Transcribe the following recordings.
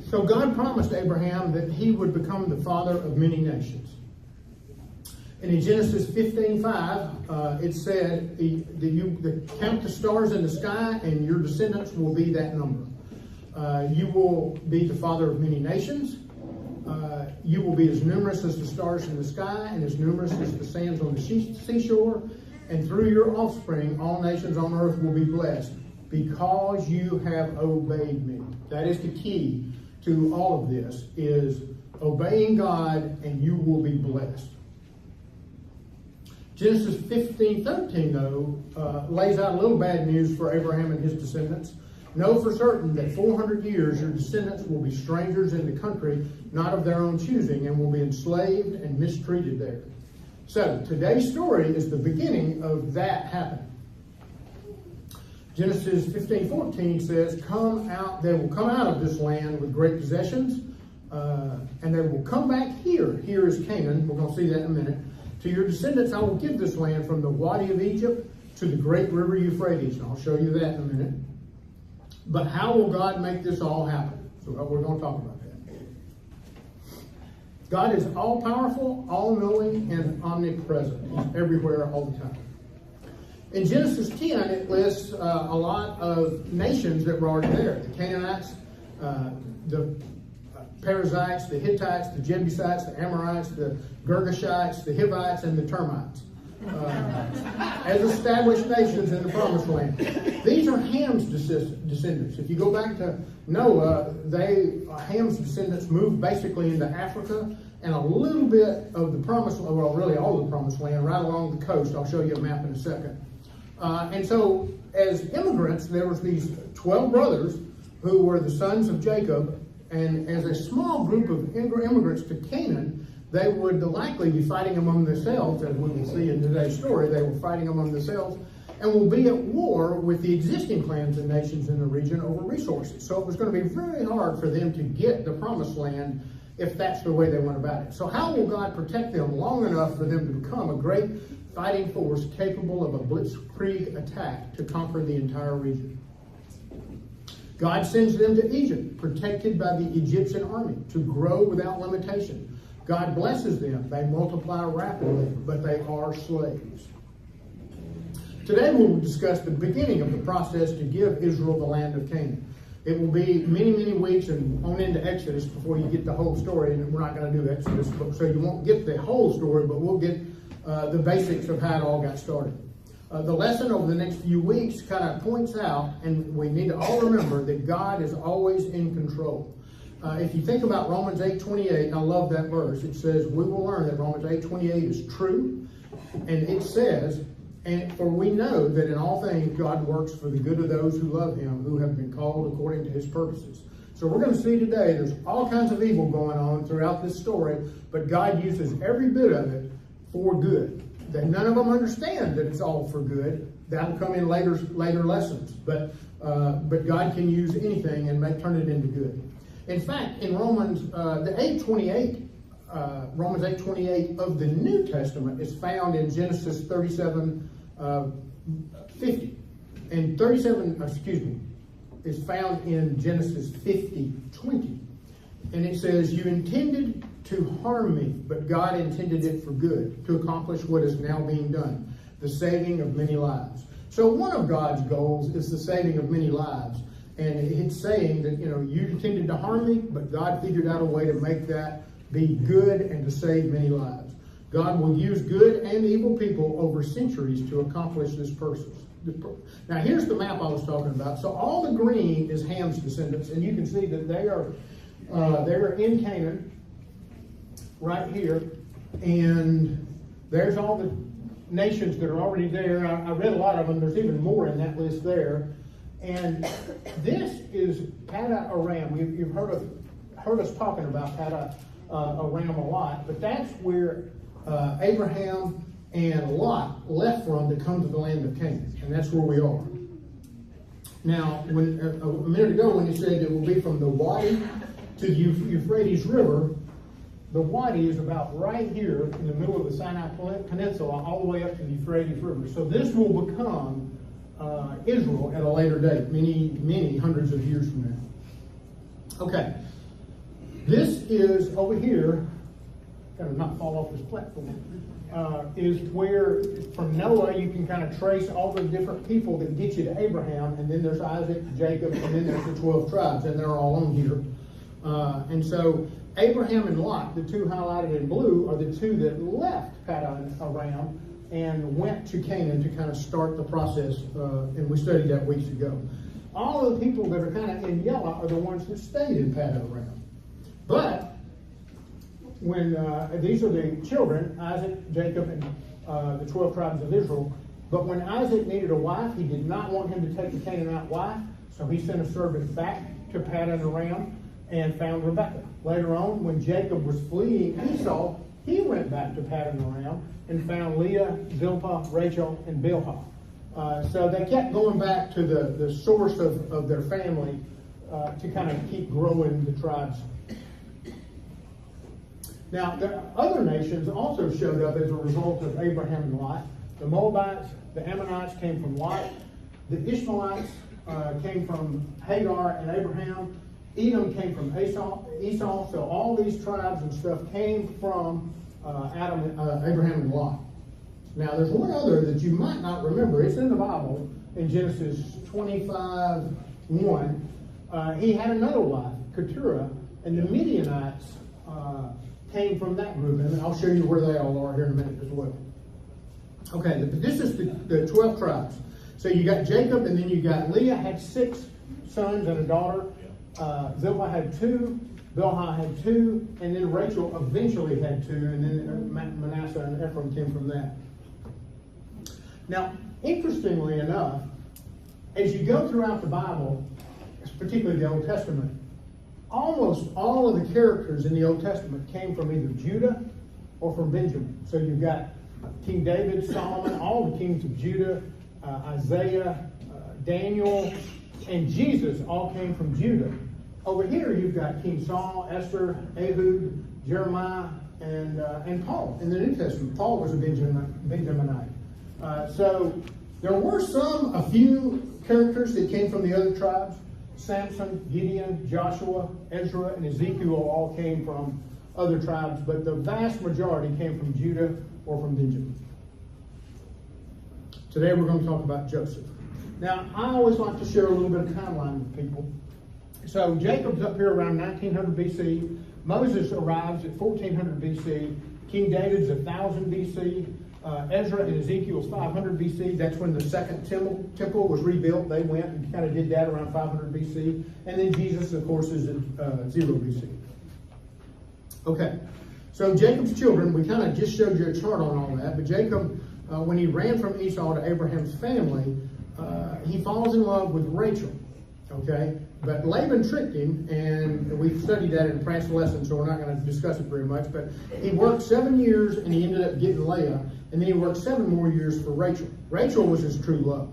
So God promised Abraham that he would become the father of many nations. And in Genesis 15:5, it said that you count the stars in the sky, and your descendants will be that number. You will be the father of many nations. You will be as numerous as the stars in the sky, and as numerous as the sands on the seashore. And through your offspring, all nations on earth will be blessed, because you have obeyed me. That is the key to all of this, is obeying God, and you will be blessed. Genesis 15:13, though, lays out a little bad news for Abraham and his descendants. Know for certain that 400 years your descendants will be strangers in the country, not of their own choosing, and will be enslaved and mistreated there. So, today's story is the beginning of that happening. Genesis 15:14 says, they will come out of this land with great possessions, and they will come back here. Here is Canaan. We're going to see that in a minute. To your descendants I will give this land, from the Wadi of Egypt to the great river Euphrates. And I'll show you that in a minute. But how will God make this all happen? So we're going to talk about that. God is all-powerful, all-knowing, and omnipresent. He's everywhere all the time. In Genesis 10, it lists a lot of nations that were already there. The Canaanites, the Perizzites, the Hittites, the Jebusites, the Amorites, the Girgashites, the Hivites, and the termites, as established nations in the Promised Land. These are Ham's descendants. If you go back to Noah, Ham's descendants moved basically into Africa and a little bit of the Promised Land, well, really all of the Promised Land, right along the coast. I'll show you a map in a second. And so, as immigrants, there was these 12 brothers who were the sons of Jacob. And as a small group of immigrants to Canaan, they would likely be fighting among themselves, as we will see in today's story. They were fighting among themselves and will be at war with the existing clans and nations in the region over resources. So it was going to be very hard for them to get the Promised Land if that's the way they went about it. So how will God protect them long enough for them to become a great fighting force capable of a blitzkrieg attack to conquer the entire region? God sends them to Egypt, protected by the Egyptian army, to grow without limitation. God blesses them. They multiply rapidly, but they are slaves. Today we will discuss the beginning of the process to give Israel the land of Canaan. It will be many, many weeks and on into Exodus before you get the whole story, and we're not going to do Exodus, so you won't get the whole story, but we'll get the basics of how it all got started. The lesson over the next few weeks kind of points out, and we need to all remember, that God is always in control. If you think about Romans 8:28, I love that verse. It says, we will learn that Romans 8:28 is true. And it says, for we know that in all things God works for the good of those who love him, who have been called according to his purposes. So we're going to see today there's all kinds of evil going on throughout this story, but God uses every bit of it for good. That none of them understand that it's all for good. That'll come in later lessons. But God can use anything and turn it into good. In fact, in Romans 8:28 of the New Testament is found in Genesis 37:50, and is found in Genesis 50:20, and it says, "You intended to harm me, but God intended it for good, to accomplish what is now being done, the saving of many lives." So one of God's goals is the saving of many lives. And it's saying that, you intended to harm me, but God figured out a way to make that be good and to save many lives. God will use good and evil people over centuries to accomplish this purpose. Now here's the map I was talking about. So all the green is Ham's descendants, and you can see that they're in Canaan, right here, and there's all the nations that are already there. I read a lot of them. There's even more in that list there. And this is Padan Aram. You've heard us talking about Padan Aram a lot, but that's where Abraham and Lot left from to come to the land of Canaan, and that's where we are. Now, when a minute ago when you said it will be from the Wadi to the Euphrates River, the Wadi is about right here in the middle of the Sinai Peninsula, all the way up to the Euphrates River. So this will become Israel at a later date, many hundreds of years from now. Okay, This is over here, gotta not fall off this platform, is where from Noah you can kind of trace all the different people that get you to Abraham, and then there's Isaac, Jacob, and then there's the 12 tribes, and they're all on here. And so Abraham and Lot, the two highlighted in blue, are the two that left Paddan Aram and went to Canaan to kind of start the process, and we studied that weeks ago. All of the people that are kind of in yellow are the ones that stayed in Paddan Aram. But when these are the children, Isaac, Jacob, and the 12 tribes of Israel. But when Isaac needed a wife, he did not want him to take the Canaanite wife, so he sent a servant back to Paddan Aram and found Rebekah. Later on, when Jacob was fleeing Esau, he went back to Paddan Aram and found Leah, Zilpah, Rachel, and Bilhah. So they kept going back to the source of their family to kind of keep growing the tribes. Now, the other nations also showed up as a result of Abraham and Lot. The Moabites, the Ammonites came from Lot. The Ishmaelites came from Hagar and Abraham. Edom came from Esau. So all these tribes and stuff came from Abraham and Lot. Now, there's one other that you might not remember. It's in the Bible in Genesis 25:1. He had another wife, Keturah, and the Midianites came from that group, and I'll show you where they all are here in a minute as well. Okay, this is the 12 tribes. So you got Jacob, and then you got Leah had 6 sons and a daughter. Zilpah had 2, Bilhah had 2, and then Rachel eventually had 2, and then Manasseh and Ephraim came from that. Now, interestingly enough, as you go throughout the Bible, particularly the Old Testament, almost all of the characters in the Old Testament came from either Judah or from Benjamin. So you've got King David, Solomon, all the kings of Judah, Isaiah, Daniel, and Jesus all came from Judah. Over here you've got King Saul, Esther, Ehud, Jeremiah, and Paul in the New Testament. Paul was a Benjaminite. So there were a few characters that came from the other tribes. Samson, Gideon, Joshua, Ezra, and Ezekiel all came from other tribes, but the vast majority came from Judah or from Benjamin. Today we're going to talk about Joseph. Now, I always like to share a little bit of timeline with people. So Jacob's up here around 1900 BC. Moses arrives at 1400 BC. King David's 1000 BC. Ezra and Ezekiel's 500 BC. That's when the second temple was rebuilt. They went and kind of did that around 500 BC. And then Jesus, of course, is at 0 BC. Okay, so Jacob's children, we kind of just showed you a chart on all that. But Jacob, when he ran from Esau to Abraham's family, he falls in love with Rachel. Okay, but Laban tricked him, and we've studied that in a past lesson, so we're not going to discuss it very much. But he worked 7 years, and he ended up getting Leah, and then he worked 7 more years for Rachel. Rachel was his true love.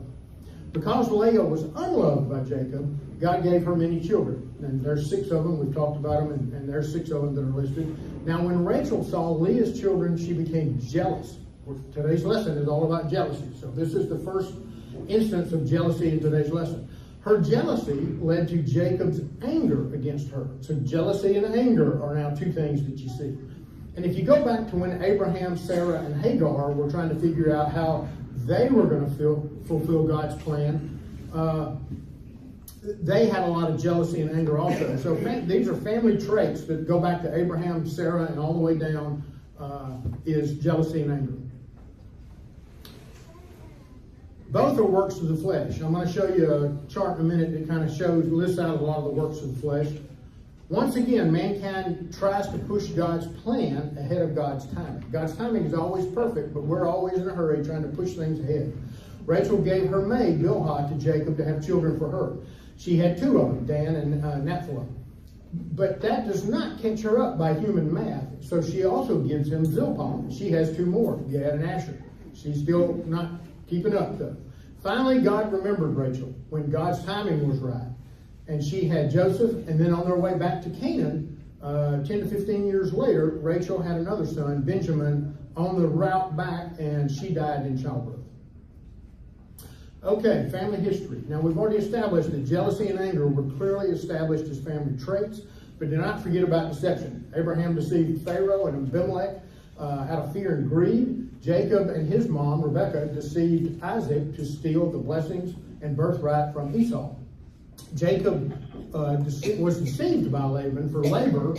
Because Leah was unloved by Jacob, God gave her many children. And there's 6 of them. We've talked about them, and there's 6 of them that are listed. Now, when Rachel saw Leah's children, she became jealous. Today's lesson is all about jealousy. So this is the first instance of jealousy in today's lesson. Her jealousy led to Jacob's anger against her. So jealousy and anger are now 2 things that you see. And if you go back to when Abraham, Sarah, and Hagar were trying to figure out how they were going to fulfill God's plan, they had a lot of jealousy and anger also. So these are family traits that go back to Abraham, Sarah, and all the way down is jealousy and anger. Both are works of the flesh. I'm going to show you a chart in a minute that kind of lists out a lot of the works of the flesh. Once again, mankind tries to push God's plan ahead of God's timing. God's timing is always perfect, but we're always in a hurry trying to push things ahead. Rachel gave her maid, Bilhah, to Jacob to have children for her. She had 2 of them, Dan and Naphtali. But that does not catch her up by human math, so she also gives him Zilpah. She has 2 more, Gad and Asher. She's still not keeping up, though. Finally, God remembered Rachel when God's timing was right. And she had Joseph, and then on their way back to Canaan, 10 to 15 years later, Rachel had another son, Benjamin, on the route back, and she died in childbirth. Okay, family history. Now, we've already established that jealousy and anger were clearly established as family traits. But do not forget about deception. Abraham deceived Pharaoh and Abimelech out of fear and greed. Jacob and his mom, Rebekah, deceived Isaac to steal the blessings and birthright from Esau. Jacob was deceived by Laban for labor,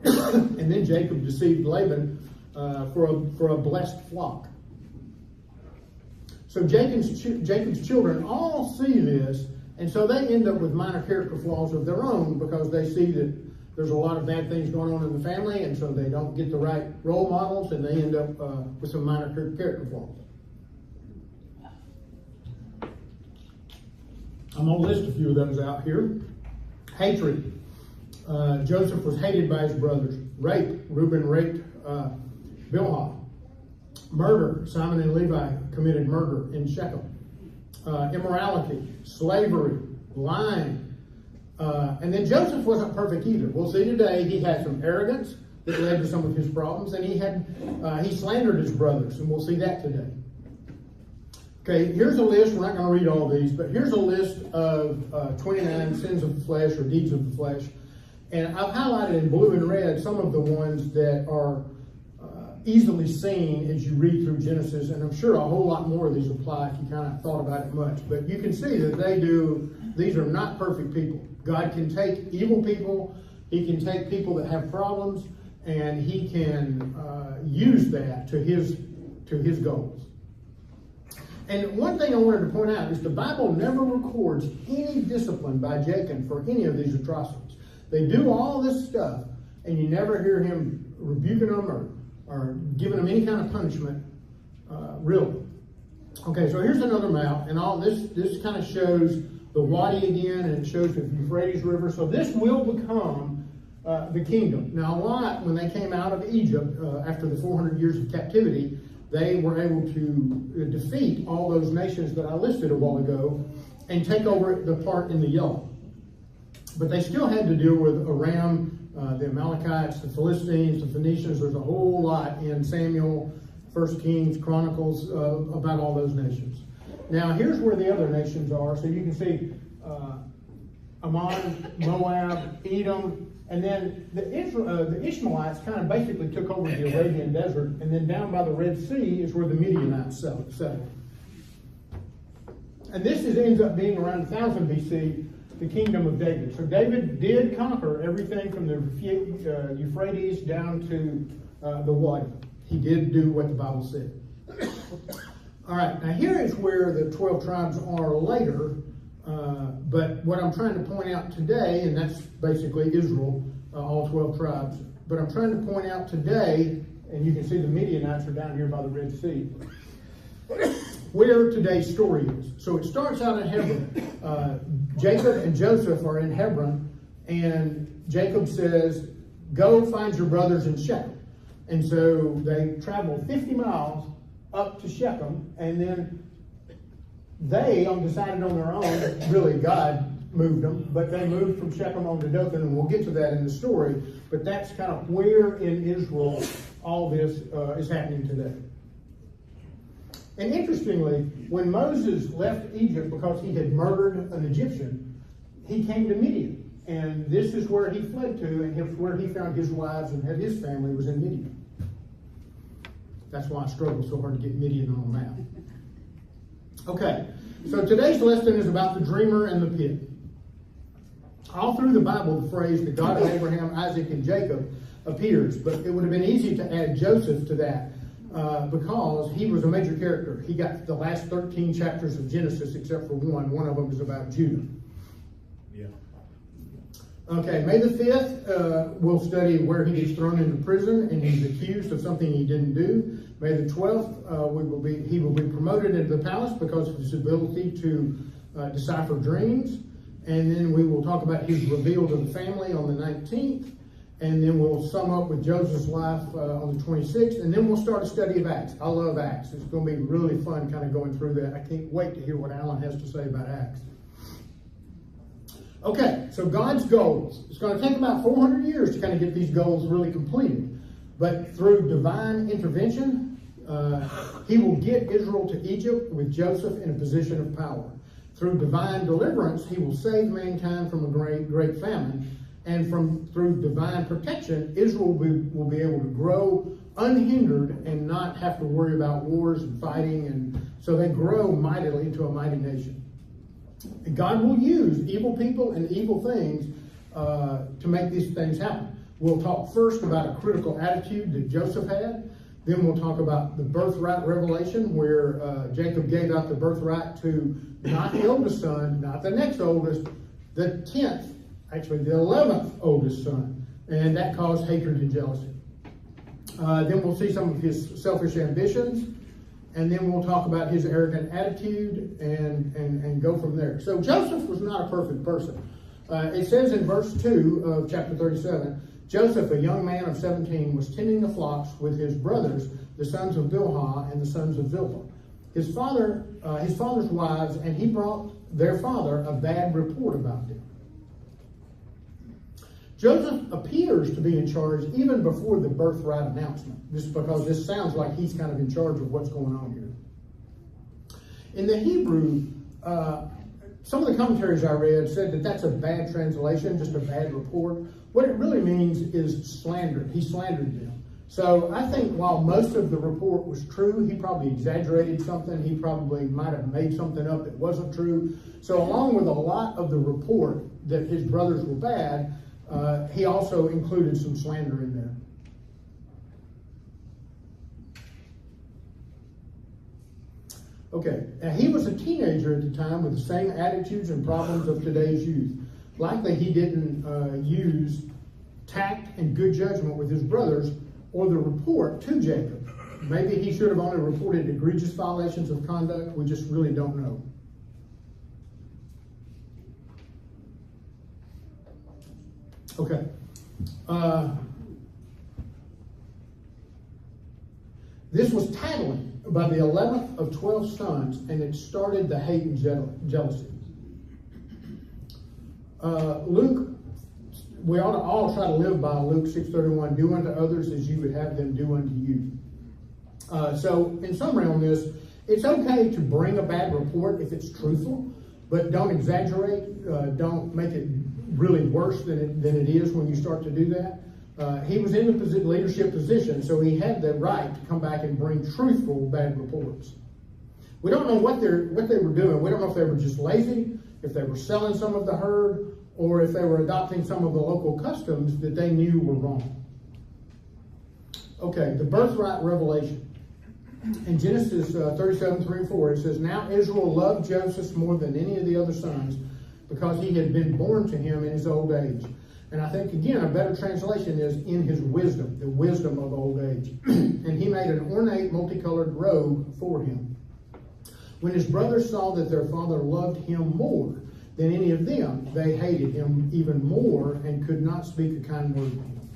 and then Jacob deceived Laban for a blessed flock. So Jacob's children all see this, and so they end up with minor character flaws of their own because they see that there's a lot of bad things going on in the family, and so they don't get the right role models, and they end up with some minor character flaws. I'm going to list a few of those out here. Hatred. Joseph was hated by his brothers. Rape. Reuben raped Bilhah. Murder. Simon and Levi committed murder in Shechem. Immorality. Slavery. Lying. And then Joseph wasn't perfect either. We'll see today he had some arrogance that led to some of his problems, and he slandered his brothers, and we'll see that today. Okay, here's a list. We're not going to read all these, but here's a list of 29 sins of the flesh or deeds of the flesh. And I've highlighted in blue and red some of the ones that are easily seen as you read through Genesis, and I'm sure a whole lot more of these apply if you kind of thought about it much. But you can see that these are not perfect people. God can take evil people, he can take people that have problems, and he can use that to his goals. And one thing I wanted to point out is the Bible never records any discipline by Jacob for any of these atrocities. They do all this stuff, and you never hear him rebuking them or giving them any kind of punishment, really. Okay, so here's another map, and all this kind of shows the Wadi again, and it shows the Euphrates River. So this will become the kingdom. Now, Lot, when they came out of Egypt after the 400 years of captivity, they were able to defeat all those nations that I listed a while ago and take over the part in the yellow. But they still had to deal with Aram, the Amalekites, the Philistines, the Phoenicians. There's a whole lot in Samuel, 1 Kings, Chronicles about all those nations. Now, here's where the other nations are. So you can see Ammon, Moab, Edom, and then the Ishmaelites kind of basically took over the Arabian desert, and then down by the Red Sea is where the Midianites settled. And this ends up being around 1000 BC, the kingdom of David. So David did conquer everything from the Euphrates down to the Wadi. He did do what the Bible said. All right, now here is where the 12 tribes are later, but what I'm trying to point out today, and that's basically Israel, all 12 tribes, but I'm trying to point out today, and you can see the Midianites are down here by the Red Sea, where today's story is. So it starts out in Hebron. Jacob and Joseph are in Hebron, and Jacob says, go find your brothers in Shechem. And so they travel 50 miles up to Shechem, and then they decided on their own, really God moved them, but they moved from Shechem on to Dothan, and we'll get to that in the story, but that's kind of where in Israel all this is happening today. And interestingly, when Moses left Egypt because he had murdered an Egyptian, he came to Midian, and this is where he fled to, and where he found his wives and had his family was in Midian. That's why I struggle so hard to get Midian on the map. Okay, so today's lesson is about the dreamer and the pit. All through the Bible, the phrase the God of Abraham, Isaac, and Jacob appears, but it would have been easy to add Joseph to that because he was a major character. He got the last 13 chapters of Genesis except for one. One of them is about Judah. Yeah. Okay, May the 5th, we'll study where he gets thrown into prison and he's accused of something he didn't do. May the 12th, he will be promoted into the palace because of his ability to decipher dreams. And then we will talk about his reveal to the family on the 19th. And then we'll sum up with Joseph's life on the 26th. And then we'll start a study of Acts. I love Acts. It's going to be really fun kind of going through that. I can't wait to hear what Alan has to say about Acts. Okay, so God's goals. It's going to take about 400 years to kind of get these goals really completed. But through divine intervention, he will get Israel to Egypt with Joseph in a position of power. Through divine deliverance, he will save mankind from a great famine. And through divine protection, Israel will be able to grow unhindered and not have to worry about wars and fighting. And so they grow mightily into a mighty nation. And God will use evil people and evil things to make these things happen. We'll talk first about a critical attitude that Joseph had. Then we'll talk about the birthright revelation, where Jacob gave out the birthright to not the oldest son, not the next oldest, the 10th, actually the 11th oldest son. And that caused hatred and jealousy. Then we'll see some of his selfish ambitions. And then we'll talk about his arrogant attitude and go from there. So Joseph was not a perfect person. It says in verse 2 of chapter 37, Joseph, a young man of 17, was tending the flocks with his brothers, the sons of Bilhah and the sons of Zilpah, his father's wives, and he brought their father a bad report about them. Joseph appears to be in charge even before the birthright announcement, just because this sounds like he's kind of in charge of what's going on here. In the Hebrew, some of the commentaries I read said that that's a bad translation, just a bad report. What it really means is slander. He slandered them. So I think while most of the report was true, he probably exaggerated something. He probably might have made something up that wasn't true. So along with a lot of the report that his brothers were bad, he also included some slander in there. Okay, now he was a teenager at the time with the same attitudes and problems of today's youth. Likely he didn't use tact and good judgment with his brothers or the report to Jacob. Maybe he should have only reported egregious violations of conduct. We just really don't know. Okay. This was tattling by the 11th of 12 sons, and it started the hate and jealousy. Luke, we ought to all try to live by Luke 6:31, do unto others as you would have them do unto you. So in summary on this, it's okay to bring a bad report if it's truthful, but don't exaggerate, don't make it really worse than it is when you start to do that. He was in the leadership position, so he had the right to come back and bring truthful bad reports. We don't know what they were doing. We don't know if they were just lazy, if they were selling some of the herd, or if they were adopting some of the local customs that they knew were wrong. Okay, the birthright revelation. In Genesis 37:3-4, it says, Now Israel loved Joseph more than any of the other sons, because he had been born to him in his old age. And I think, again, a better translation is in his wisdom, the wisdom of old age. And he made an ornate, multicolored robe for him. When his brothers saw that their father loved him more than any of them, they hated him even more and could not speak a kind word to him.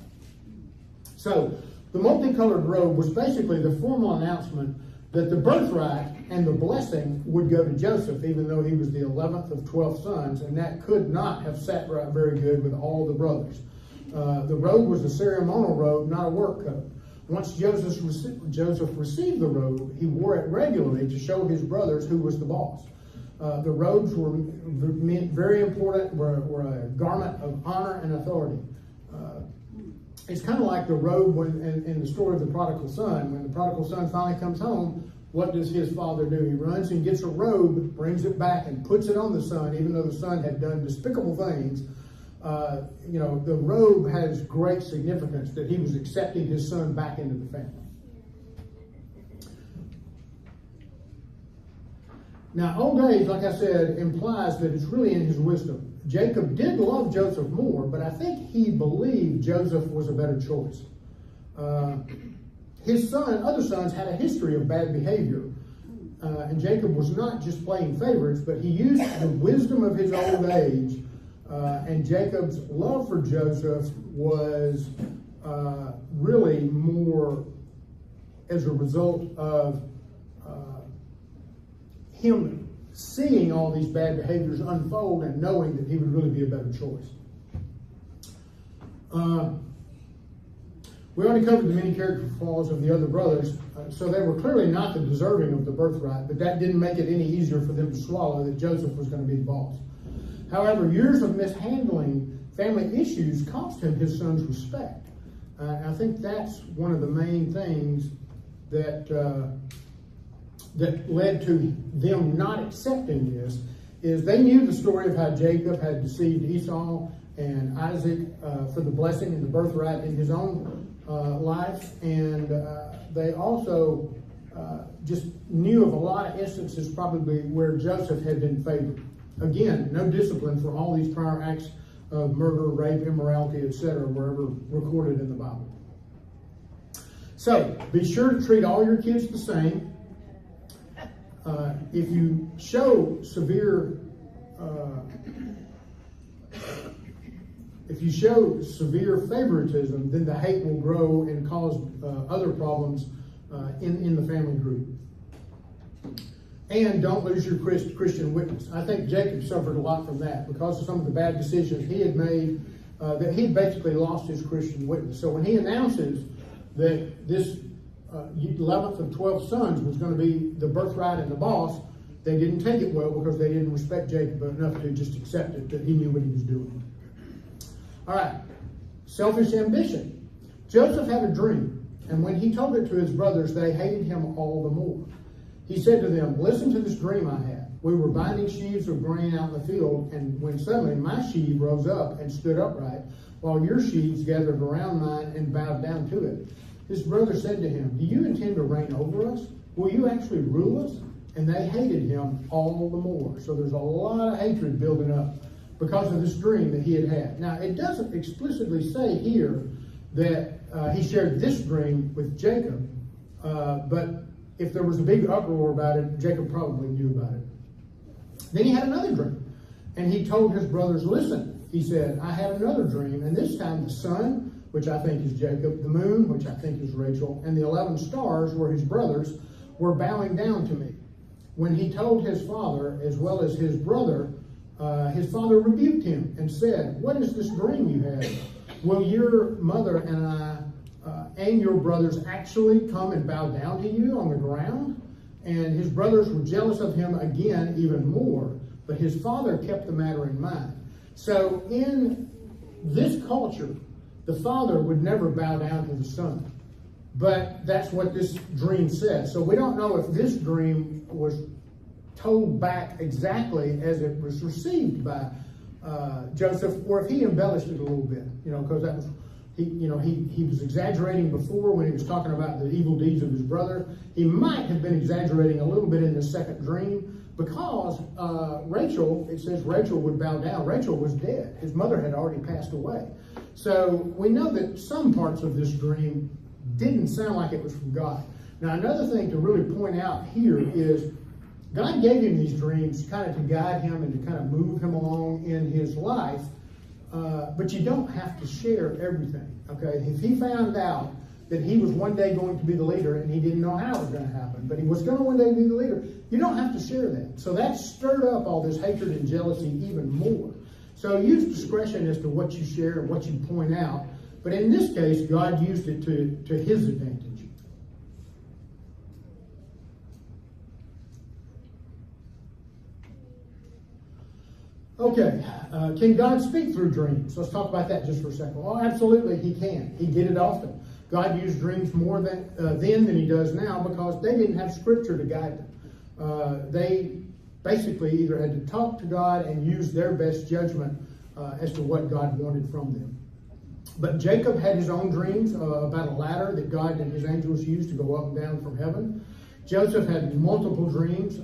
So, the multicolored robe was basically the formal announcement that the birthright and the blessing would go to Joseph, even though he was the 11th of 12 sons, and that could not have sat right very good with all the brothers. The robe was a ceremonial robe, not a work coat. Once Joseph received the robe, he wore it regularly to show his brothers who was the boss. The robes were very important, were a garment of honor and authority. It's kind of like the robe in the story of the prodigal son. When the prodigal son finally comes home, what does his father do? He runs and gets a robe, brings it back, and puts it on the son, even though the son had done despicable things. The robe has great significance that he was accepting his son back into the family. Now, old age, like I said, implies that it's really in his wisdom. Jacob did love Joseph more, but I think he believed Joseph was a better choice. His other sons had a history of bad behavior. And Jacob was not just playing favorites, but he used the wisdom of his old age. And Jacob's love for Joseph was really more as a result of him seeing all these bad behaviors unfold and knowing that he would really be a better choice. We already covered the many character flaws of the other brothers, so they were clearly not the deserving of the birthright, but that didn't make it any easier for them to swallow that Joseph was going to be the boss. However, years of mishandling family issues cost him his son's respect. I think that's one of the main things that that led to them not accepting this, is they knew the story of how Jacob had deceived Esau and Isaac for the blessing and the birthright in his own life, and they also just knew of a lot of instances probably where Joseph had been favored. Again, no discipline for all these prior acts of murder, rape, immorality, etc., were ever recorded in the Bible. So, be sure to treat all your kids the same. If you show severe favoritism, then the hate will grow and cause other problems in the family group. And don't lose your Christian witness. I think Jacob suffered a lot from that because of some of the bad decisions he had made, that he basically lost his Christian witness. So when he announces that this 11th of 12 sons was going to be the birthright and the boss, they didn't take it well because they didn't respect Jacob enough to just accept it, that he knew what he was doing. All right, selfish ambition. Joseph had a dream, and when he told it to his brothers, they hated him all the more. He said to them, "Listen to this dream I had. We were binding sheaves of grain out in the field, and when suddenly my sheaf rose up and stood upright, while your sheaves gathered around mine and bowed down to it." His brother said to him, "Do you intend to reign over us? Will you actually rule us?" And they hated him all the more. So there's a lot of hatred building up because of this dream that he had had. Now, it doesn't explicitly say here that he shared this dream with Jacob, but if there was a big uproar about it, Jacob probably knew about it. Then he had another dream, and he told his brothers, "Listen," he said, "I had another dream, and this time the sun," which I think is Jacob, "the moon," which I think is Rachel, "and the 11 stars," were his brothers, "were bowing down to me." When he told his father, as well as his father rebuked him and said, "What is this dream you had? Will your mother and I and your brothers actually come and bow down to you on the ground?" And his brothers were jealous of him again, even more, but his father kept the matter in mind. So in this culture, the father would never bow down to the son. But that's what this dream says. So we don't know if this dream was told back exactly as it was received by Joseph, or if he embellished it a little bit, because that was, he was exaggerating before when he was talking about the evil deeds of his brother. He might have been exaggerating a little bit in the second dream because Rachel, it says Rachel would bow down. Rachel was dead. His mother had already passed away. So we know that some parts of this dream didn't sound like it was from God. Now, another thing to really point out here is God gave him these dreams kind of to guide him and to kind of move him along in his life, but you don't have to share everything, okay? If he found out that he was one day going to be the leader and he didn't know how it was going to happen, but he was going to one day be the leader, you don't have to share that. So that stirred up all this hatred and jealousy even more. So use discretion as to what you share and what you point out. But in this case, God used it to his advantage. Okay, can God speak through dreams? Let's talk about that just for a second. Well, absolutely he can. He did it often. God used dreams more then than he does now because they didn't have scripture to guide them. They basically either had to talk to God and use their best judgment as to what God wanted from them. But Jacob had his own dreams about a ladder that God and his angels used to go up and down from heaven. Joseph had multiple dreams.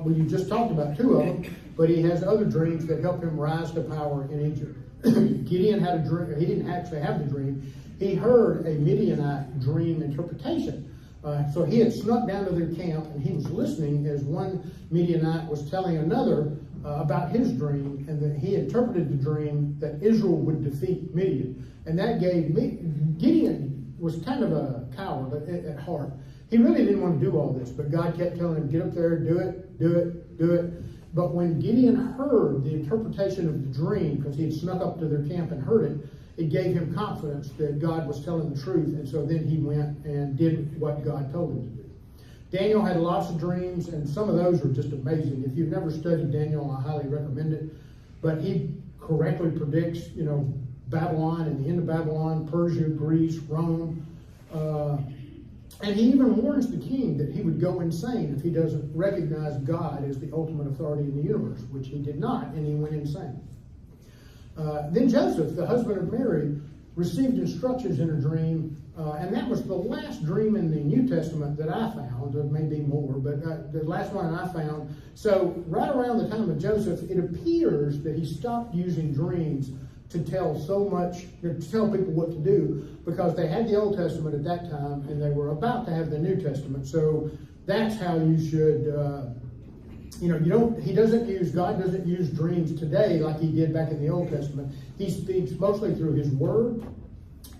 We just talked about two of them, but he has other dreams that help him rise to power in Egypt. Gideon had a dream. He didn't actually have the dream. He heard a Midianite dream interpretation. So he had snuck down to their camp, and he was listening as one Midianite was telling another about his dream, and that he interpreted the dream that Israel would defeat Midian. And that gave Gideon was kind of a coward at heart. He really didn't want to do all this, but God kept telling him, get up there, do it, do it, do it. But when Gideon heard the interpretation of the dream, because he had snuck up to their camp and heard it, it gave him confidence that God was telling the truth. And so then he went and did what God told him to do. Daniel had lots of dreams, and some of those were just amazing. If you've never studied Daniel, I highly recommend it. But he correctly predicts, Babylon and the end of Babylon, Persia, Greece, Rome. And he even warns the king that he would go insane if he doesn't recognize God as the ultimate authority in the universe, which he did not, and he went insane. Then Joseph, the husband of Mary, received instructions in a dream, and that was the last dream in the New Testament that I found. There may be more, but the last one I found. So right around the time of Joseph, it appears that he stopped using dreams to tell people what to do, because they had the Old Testament at that time, and they were about to have the New Testament. So that's how you should, God doesn't use dreams today like he did back in the Old Testament. He speaks mostly through his word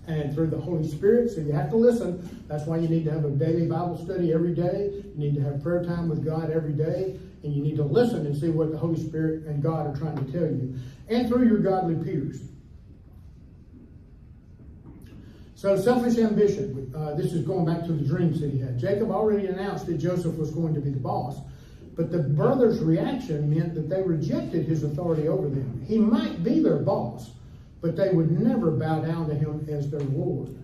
and through the Holy Spirit, so you have to listen. That's why you need to have a daily Bible study every day. You need to have prayer time with God every day, and you need to listen and see what the Holy Spirit and God are trying to tell you, and through your godly peers. So selfish ambition. This is going back to the dreams that he had. Jacob already announced that Joseph was going to be the boss, but the brothers' reaction meant that they rejected his authority over them. He might be their boss, but they would never bow down to him as their Lord.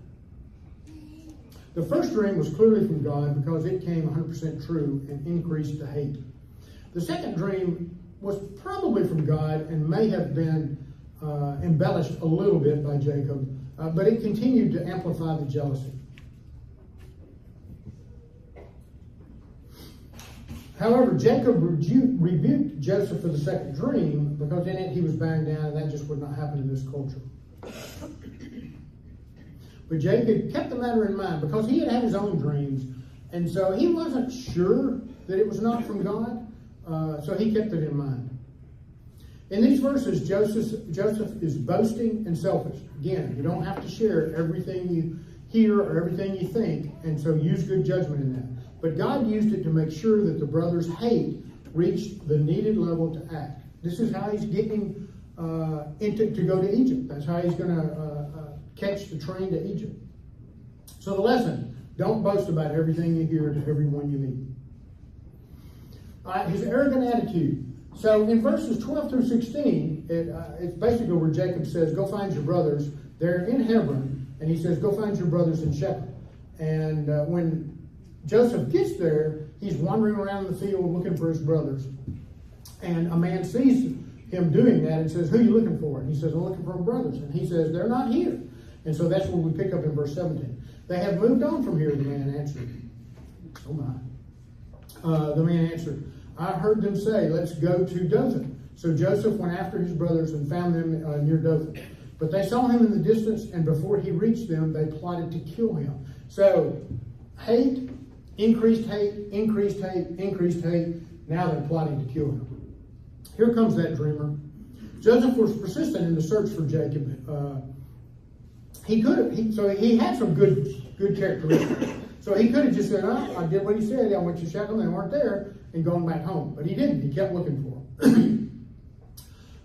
The first dream was clearly from God because it came 100% true and increased the hate. The second dream was probably from God and may have been embellished a little bit by Jacob, but it continued to amplify the jealousy. However, Jacob rebuked Joseph for the second dream, because in it he was bowing down, and that just would not happen in this culture. But Jacob kept the matter in mind, because he had his own dreams, and so he wasn't sure that it was not from God, so he kept it in mind. In these verses, Joseph is boasting and selfish. Again, you don't have to share everything you hear or everything you think, and so use good judgment in that. But God used it to make sure that the brothers' hate reached the needed level to act. This is how he's getting to go to Egypt. That's how he's going to catch the train to Egypt. So the lesson: don't boast about everything you hear to everyone you meet. His arrogant attitude. So in verses 12 through 16, it's basically where Jacob says, go find your brothers. They're in Hebron, and he says, go find your brothers in Shechem. And when Joseph gets there, he's wandering around the field looking for his brothers. And a man sees him doing that and says, who are you looking for? And he says, I'm looking for my brothers. And he says, they're not here. And so that's where we pick up in verse 17. They have moved on from here, the man answered. Oh my. The man answered, I heard them say, let's go to Dothan. So Joseph went after his brothers and found them near Dothan. But they saw him in the distance, and before he reached them, they plotted to kill him. So hate, increased hate, increased hate, increased hate. Now they're plotting to kill him. Here comes that dreamer. Joseph was persistent in the search for Jacob. He had some good characteristics. So he could have just said, oh, I did what he said. I went to Shechem, they weren't there, and gone back home. But he didn't. He kept looking for them.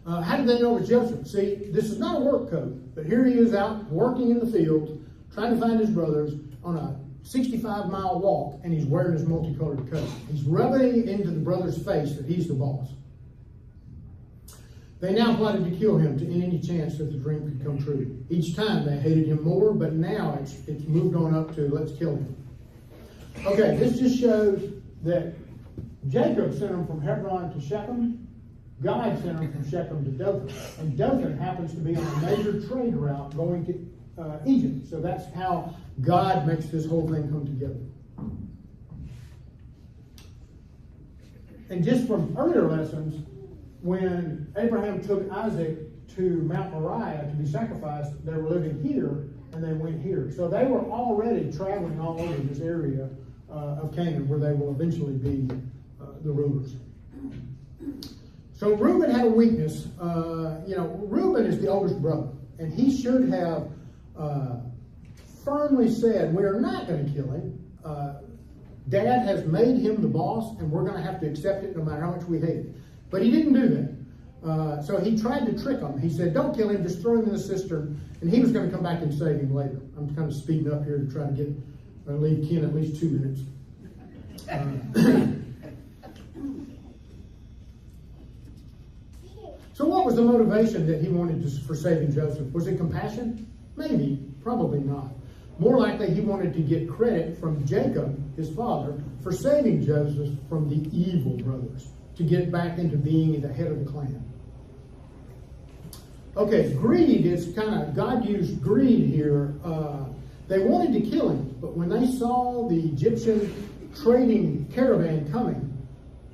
How did they know it was Joseph? See, this is not a work coat, but here he is out working in the field, trying to find his brothers on a 65-mile walk, and he's wearing his multicolored coat. He's rubbing it into the brother's face that he's the boss. They now plotted to kill him to end any chance that the dream could come true. Each time they hated him more, but now it's moved on up to let's kill him. Okay, this just shows that Jacob sent him from Hebron to Shechem. God sent him from Shechem to Dothan. And Dothan happens to be on a major trade route going to Egypt. So that's how God makes this whole thing come together. And just from earlier lessons, when Abraham took Isaac to Mount Moriah to be sacrificed, they were living here and they went here. So they were already traveling all over this area of Canaan, where they will eventually be the rulers. So Reuben had a weakness. Reuben is the oldest brother, and he should have firmly said, we are not going to kill him. Dad has made him the boss, and we're going to have to accept it no matter how much we hate it. But he didn't do that. So he tried to trick him. He said, don't kill him, just throw him in the cistern, and he was going to come back and save him later. I'm kind of speeding up here to try to leave Ken at least 2 minutes. So what what was the motivation that he wanted for saving Joseph? Was it compassion? Maybe, probably not. More likely, he wanted to get credit from Jacob, his father, for saving Joseph from the evil brothers, to get back into being the head of the clan. Okay, greed is God used greed here. They wanted to kill him, but when they saw the Egyptian trading caravan coming,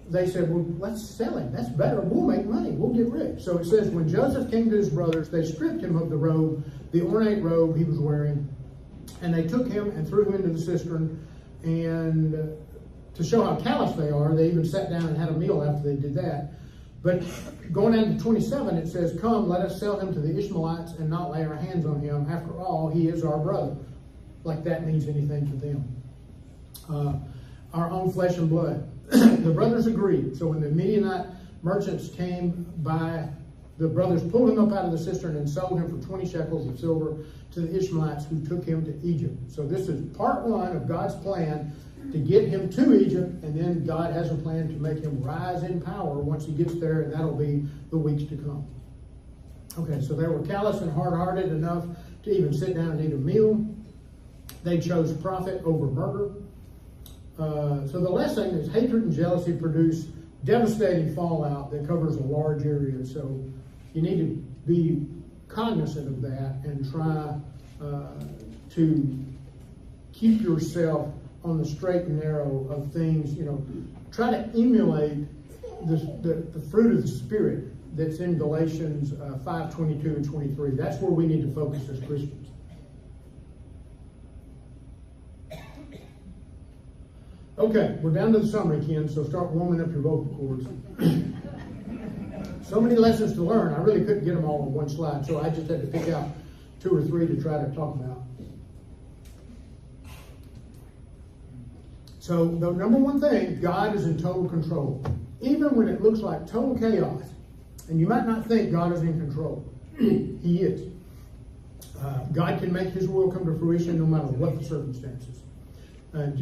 they said, well, let's sell him. That's better. We'll make money. We'll get rich. So it says, when Joseph came to his brothers, they stripped him of the robe, the ornate robe he was wearing, and they took him and threw him into the cistern. And to show how callous they are, they even sat down and had a meal after they did that. But going down to 27, it says, come, let us sell him to the Ishmaelites and not lay our hands on him. After all, he is our brother. Like that means anything to them. Our own flesh and blood. The brothers agreed. So when the Midianite merchants came by, the brothers pulled him up out of the cistern and sold him for 20 shekels of silver to the Ishmaelites, who took him to Egypt. So this is part one of God's plan to get him to Egypt, and then God has a plan to make him rise in power once he gets there, and that'll be the weeks to come. Okay, so they were callous and hard-hearted enough to even sit down and eat a meal. They chose profit over murder. So the lesson is hatred and jealousy produce devastating fallout that covers a large area. So you need to be cognizant of that and try to keep yourself on the straight and narrow of things. Try to emulate the fruit of the Spirit that's in Galatians 5:22 and 23. That's where we need to focus as Christians. Okay, we're down to the summary, Ken, so start warming up your vocal cords. So many lessons to learn. I really couldn't get them all on one slide, so I just had to pick out 2 or 3 to try to talk about. So the number one thing, God is in total control. Even when it looks like total chaos, and you might not think God is in control, He is. God can make His will come to fruition no matter what the circumstances. And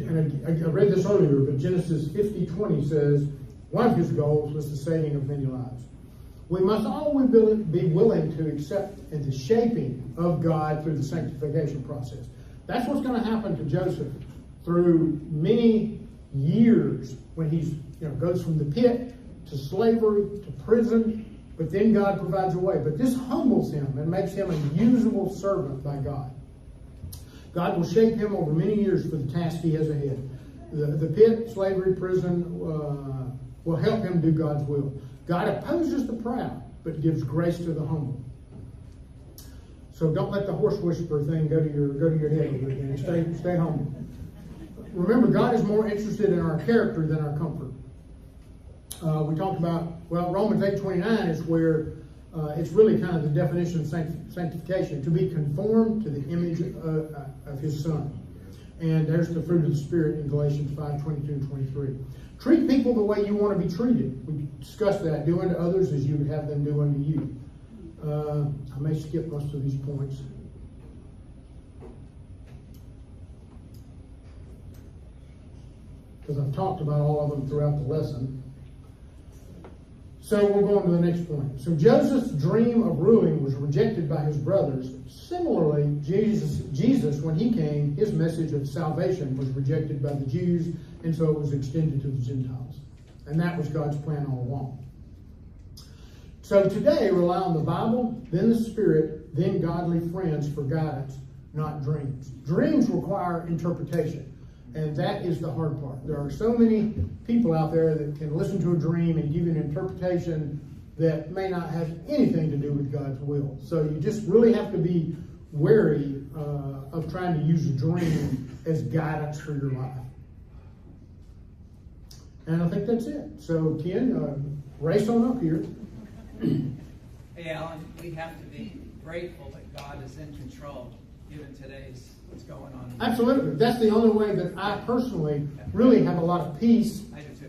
I read this earlier, but Genesis 50:20 says, one of His goals was the saving of many lives. We must always be willing to accept the shaping of God through the sanctification process. That's what's going to happen to Joseph through many years when he goes from the pit to slavery to prison, but then God provides a way. But this humbles him and makes him a usable servant by God. God will shape him over many years for the task he has ahead. The pit, slavery, prison will help him do God's will. God opposes the proud, but gives grace to the humble. So don't let the horse whisperer thing go to your head again. Stay humble. Remember, God is more interested in our character than our comfort. We talked about, Romans 8:29 is where it's really kind of the definition of sanctification, to be conformed to the image of His Son. And there's the fruit of the Spirit in Galatians 5:22 and 23. Treat people the way you want to be treated. We discussed that. Do unto others as you would have them do unto you. I may skip most of these points. Because I've talked about all of them throughout the lesson. So we'll go on to the next point. So Joseph's dream of ruling was rejected by his brothers. Similarly, Jesus, when he came, his message of salvation was rejected by the Jews, and so it was extended to the Gentiles. And that was God's plan all along. So today, rely on the Bible, then the Spirit, then godly friends for guidance, not dreams. Dreams require interpretation. And that is the hard part. There are so many people out there that can listen to a dream and give you an interpretation that may not have anything to do with God's will. So you just really have to be wary of trying to use a dream as guidance for your life. And I think that's it. So Ken, race on up here. Hey Alan, we have to be grateful that God is in control, given today's what's going on. Absolutely. That's the only way that I personally really have a lot of peace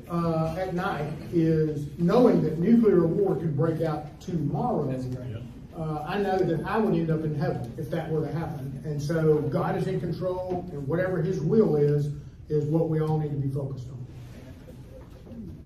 at night, is knowing that nuclear war could break out tomorrow. I know that I would end up in heaven if that were to happen. And so God is in control, and whatever His will is what we all need to be focused on.